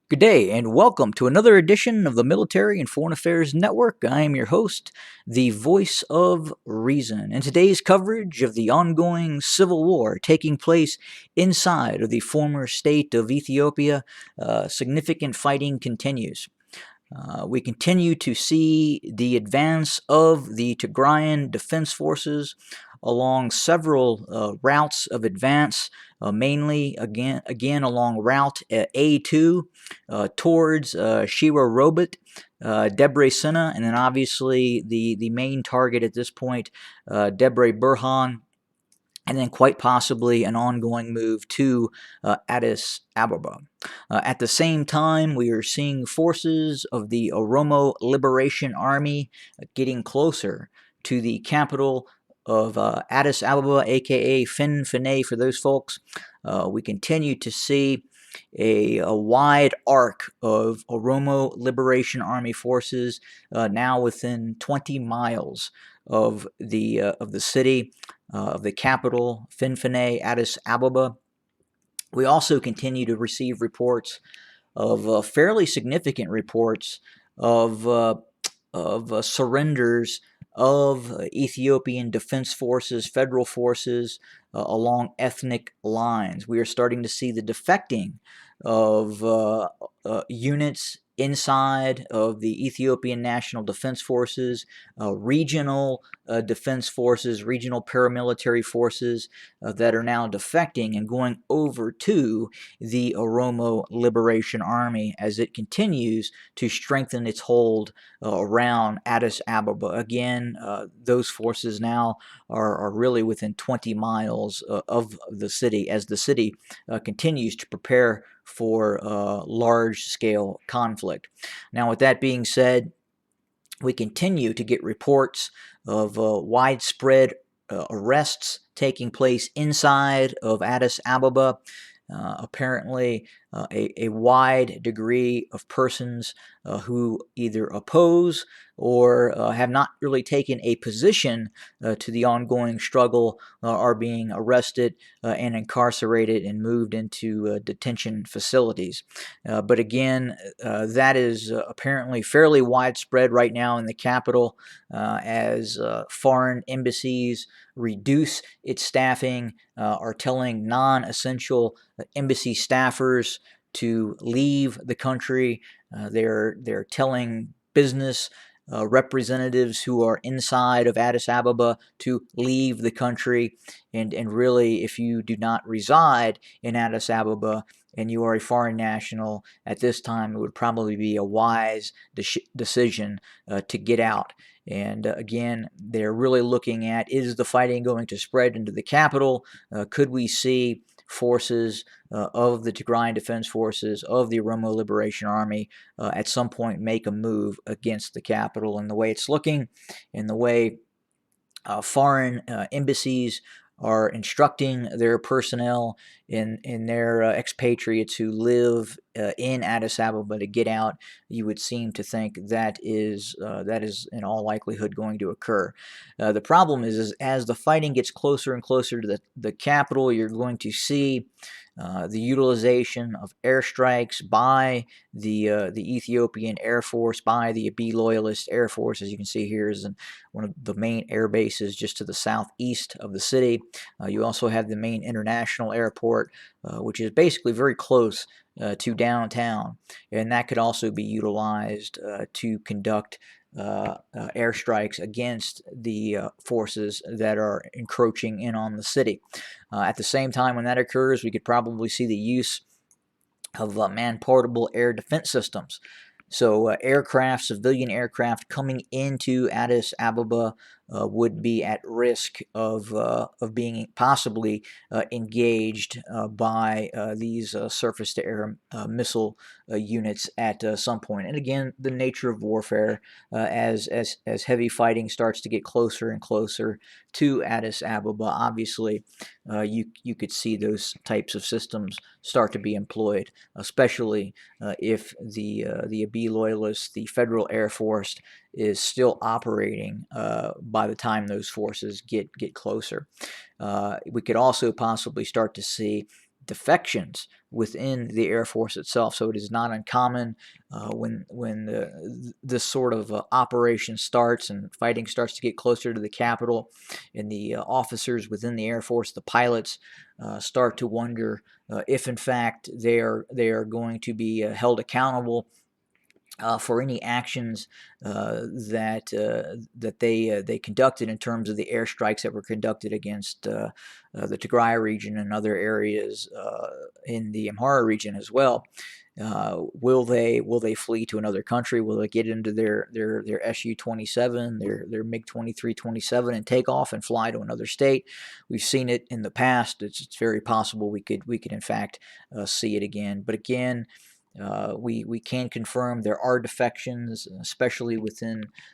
Good day, and welcome to another edition of the Military and Foreign Affairs Network. I am your host, the voice of reason. In today's coverage of the ongoing civil war taking place inside of the former state of Ethiopia, significant fighting continues. We continue to see the advance of the Tigrayan Defense Forces along several routes of advance, mainly again along Route A2 towards Shira Robot, Debre Sina, and then obviously the main target at this point, Debre Burhan, and then quite possibly an ongoing move to Addis Ababa. At the same time, we are seeing forces of the Oromo Liberation Army getting closer to the capital of Addis Ababa, aka Finfinne for those folks. We continue to see a wide arc of Oromo Liberation Army forces now within 20 miles of the city of the capital, Finfinne, Addis Ababa. We also continue to receive reports of fairly significant reports of surrenders of Ethiopian Defense Forces, federal forces along ethnic lines. We are starting to see the defecting of units inside of the Ethiopian National Defense Forces, regional defense forces, regional paramilitary forces that are now defecting and going over to the Oromo Liberation Army as it continues to strengthen its hold around Addis Ababa. Again, those forces now are really within 20 miles of the city as the city continues to prepare for large-scale conflict. Now, with that being said, we continue to get reports of widespread arrests taking place inside of Addis Ababa. Apparently, a wide degree of persons who either oppose or have not really taken a position to the ongoing struggle are being arrested and incarcerated and moved into detention facilities. But again, that is apparently fairly widespread right now in the capital as foreign embassies reduce its staffing, are telling non-essential embassy staffers to leave the country. They're telling business representatives who are inside of Addis Ababa to leave the country. And really, if you do not reside in Addis Ababa and you are a foreign national, at this time it would probably be a wise decision to get out. And again, they're really looking at, is the fighting going to spread into the capital? Could we see forces of the Tigrayan Defense Forces, of the Oromo Liberation Army, at some point make a move against the capital? And the way it's looking, and the way foreign embassies are instructing their personnel in their expatriates who live in Addis Ababa to get out, you would seem to think that is in all likelihood going to occur. The problem is as the fighting gets closer and closer to the capital, you're going to see the utilization of airstrikes by the Ethiopian Air Force, by the Abiy Loyalist Air Force. As you can see here is one of the main air bases just to the southeast of the city. You also have the main international airport, which is basically very close to downtown, and that could also be utilized to conduct airstrikes against the forces that are encroaching in on the city. At the same time, when that occurs, we could probably see the use of man-portable air defense systems. So aircraft, civilian aircraft coming into Addis Ababa would be at risk of being possibly engaged by these surface-to-air missile units at some point. And again, the nature of warfare as heavy fighting starts to get closer and closer to Addis Ababa, obviously you could see those types of systems start to be employed, especially if the Abiy loyalists, the Federal Air Force, is still operating by the time those forces get closer. We could also possibly start to see defections within the Air Force itself. So it is not uncommon when this sort of operation starts and fighting starts to get closer to the capital, and the officers within the Air Force, the pilots, start to wonder if in fact they are going to be held accountable for any actions that they conducted in terms of the airstrikes that were conducted against the Tigray region and other areas in the Amhara region as well. Will they flee to another country? Will they get into their Su-27, their MiG-23-27, and take off and fly to another state? We've seen it in the past. It's very possible we could in fact see it again. But again, we can confirm there are defections, especially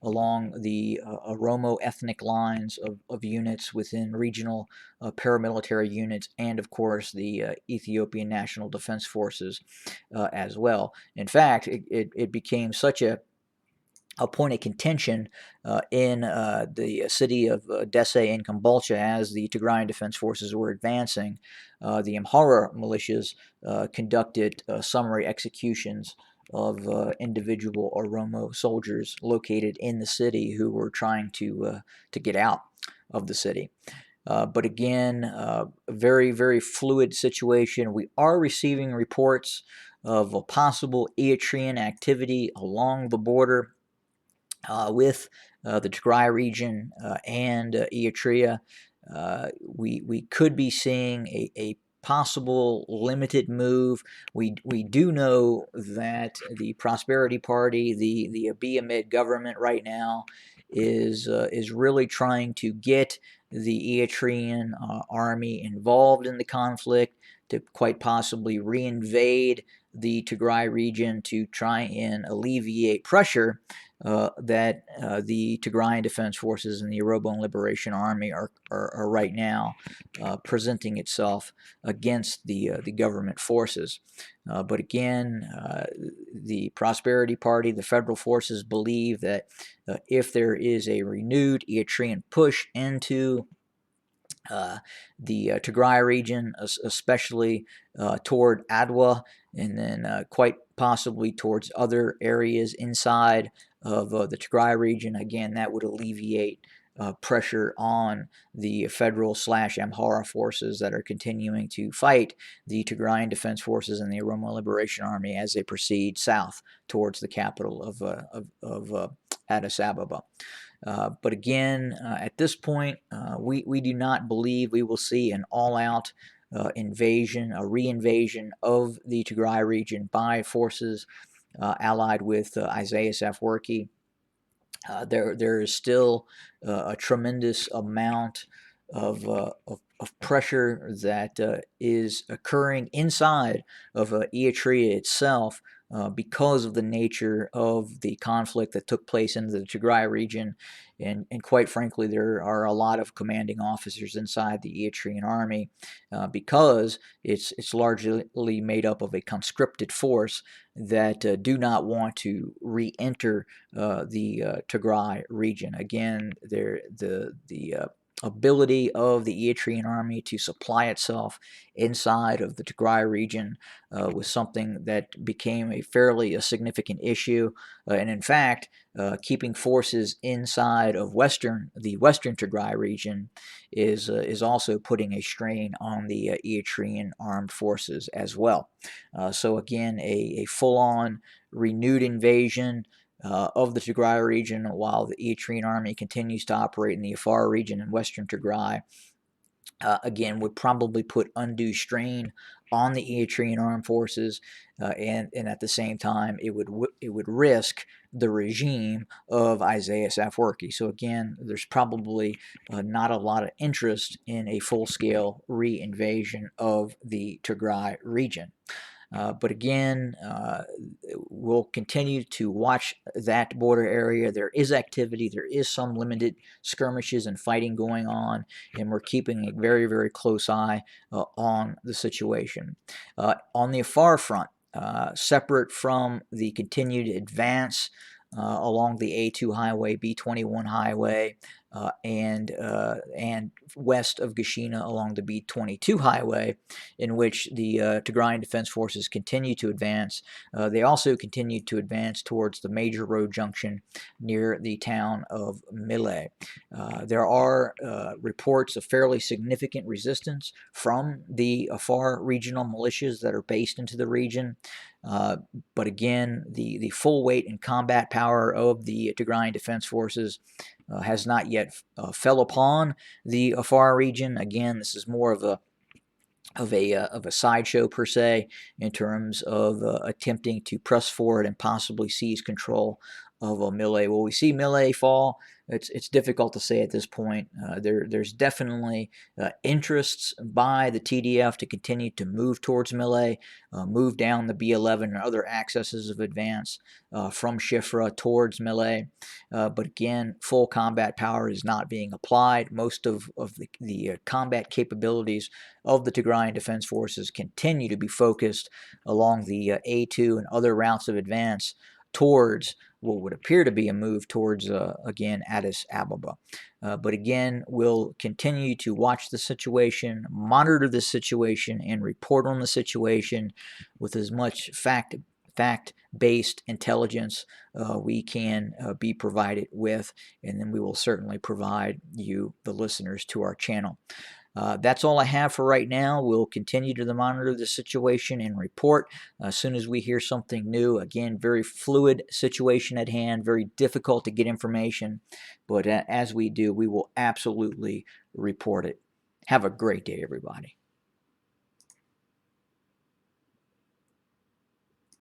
along the Oromo ethnic lines of units within regional paramilitary units, and of course the Ethiopian National Defense Forces as well. In fact, it became such a point of contention in the city of Desse and Kombolcha as the Tigrayan Defense Forces were advancing. The Amhara militias conducted summary executions of individual Oromo soldiers located in the city who were trying to get out of the city. But again, a very, very fluid situation. We are receiving reports of a possible Eritrean activity along the border with the Tigray region and Eritrea. We could be seeing a possible limited move. We do know that the Prosperity Party, the Abiy Ahmed government right now, is really trying to get the Eritrean army involved in the conflict, to quite possibly reinvade the Tigray region to try and alleviate pressure that the Tigrayan Defense Forces and the Oromo Liberation Army are right now presenting itself against the government forces. But again, the Prosperity Party, the federal forces, believe that if there is a renewed Eritrean push into the Tigray region, especially toward Adwa, and then quite possibly towards other areas inside of the Tigray region. Again, that would alleviate pressure on the federal / Amhara forces that are continuing to fight the Tigrayan Defense Forces and the Oromo Liberation Army as they proceed south towards the capital of Addis Ababa. But again, at this point, we do not believe we will see an all-out invasion, a reinvasion of the Tigray region by forces allied with Isaias Afwerki. There is still a tremendous amount of pressure that is occurring inside of Eritrea itself because of the nature of the conflict that took place in the Tigray region. And quite frankly, there are a lot of commanding officers inside the Eritrean army because it's largely made up of a conscripted force that do not want to re-enter the Tigray region. Again, the ability of the Eritrean army to supply itself inside of the Tigray region was something that became a fairly significant issue. And in fact, keeping forces inside of the western Tigray region is also putting a strain on the Eritrean armed forces as well. So again, a full-on renewed invasion of the Tigray region, while the Eritrean army continues to operate in the Afar region in western Tigray, again, would probably put undue strain on the Eritrean armed forces, and at the same time, it would risk the regime of Isaias Afwerki. So again, there's probably not a lot of interest in a full-scale re-invasion of the Tigray region. But again, we'll continue to watch that border area. There is activity. There is some limited skirmishes and fighting going on, and we're keeping a very, very close eye on the situation. On the Afar front, separate from the continued advance along the A2 highway, B21 highway, and west of Gashina along the B22 highway, in which the Tigrayan Defense Forces continue to advance. They also continue to advance towards the major road junction near the town of Mille. There are reports of fairly significant resistance from the Afar regional militias that are based into the region. But again, the full weight and combat power of the Tigrayan Defense Forces has not yet fell upon the Afar region. Again, this is more of a sideshow per se in terms of attempting to press forward and possibly seize control of Mille. Will we see Mille fall? It's difficult to say at this point. There's definitely interests by the TDF to continue to move towards Mille, move down the B11 and other accesses of advance from Shifra towards Mille. But again, full combat power is not being applied. Most of the combat capabilities of the Tigrayan Defense Forces continue to be focused along the A2 and other routes of advance towards what would appear to be a move towards, again, Addis Ababa. But again, we'll continue to watch the situation, monitor the situation, and report on the situation with as much fact-based intelligence we can be provided with, and then we will certainly provide you, the listeners, to our channel. That's all I have for right now. We'll continue to monitor the situation and report as soon as we hear something new. Again, very fluid situation at hand, very difficult to get information, but as we do, we will absolutely report it. Have a great day, everybody.